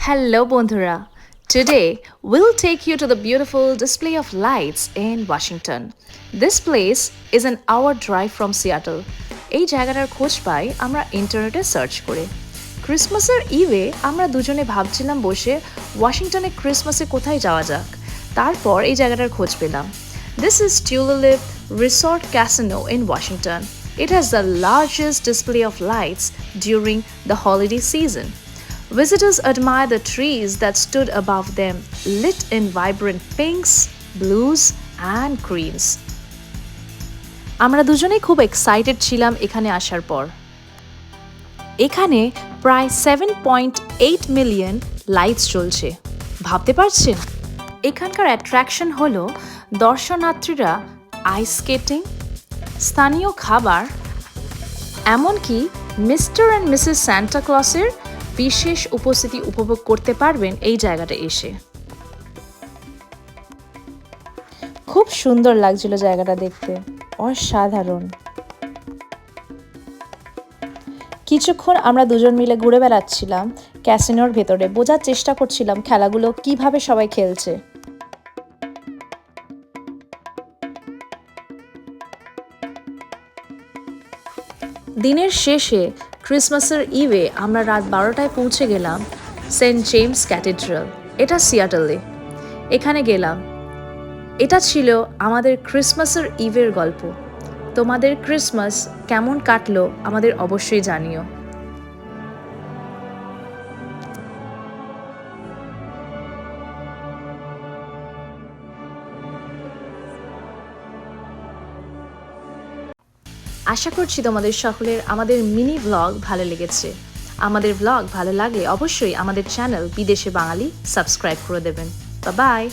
Hello, Bondhura. Today, we'll take you to the beautiful display of lights in Washington. This place is an hour drive from Seattle. এই জায়গাটার খোঁজ পাই আমরা ইন্টারনেটে search করে। ক্রিসমাসের ইভে আমরা দুজনে ভাবছিলাম বসে ওয়াশিংটনে ক্রিসমাসে কোথায় যাওয়া যাক। তারপর এই জায়গাটার খোঁজ পেলাম। This is Tulip Resort Casino in Washington. It has the largest display of lights during the holiday season. Visitors admire the trees that stood above them, lit in vibrant pinks, blues, and greens. আমরা দুজনেই খুব excited ছিলাম এখানে আসার পর। এখানে প্রায় 7.8 million lights জ্বলছে। ভাবতে পারছেন? এখানকার অ্যাট্রাকশন হলো দর্শনার্থীরা আইস স্কেটিং, স্থানীয় খাবার, এমনকি মিস্টার অ্যান্ড মিসেস সান্টা ক্লসের বিশেষ উপস্থিতি উপভোগ করতে পারবেন এই জায়গাটা এসে। খুব সুন্দর লাগছিল জায়গাটা দেখতে, অসাধারণ। কিছুক্ষণ আমরা দুজন মিলে ঘুরে বেড়াচ্ছিলাম ক্যাসিনোর ভেতরে, বোঝার চেষ্টা করছিলাম খেলাগুলো কিভাবে সবাই খেলছে। দিনের শেষে ক্রিসমাসের ইভে আমরা রাত 12টায় পৌঁছে গেলাম সেন্ট জেমস ক্যাথেড্রাল। এটা সিয়াটলে। এখানে গেলাম। এটা ছিল আমাদের ক্রিসমাসের ইভের গল্প। তোমাদের ক্রিসমাস কেমন কাটলো আমাদের অবশ্যই জানিও। আশা করছি তোমাদের সকলের আমাদের মিনি ব্লগ ভালো লেগেছে। আমাদের ব্লগ ভালো লাগলে অবশ্যই আমাদের চ্যানেল বিদেশে বাঙালি সাবস্ক্রাইব করে দেবেন। বাই।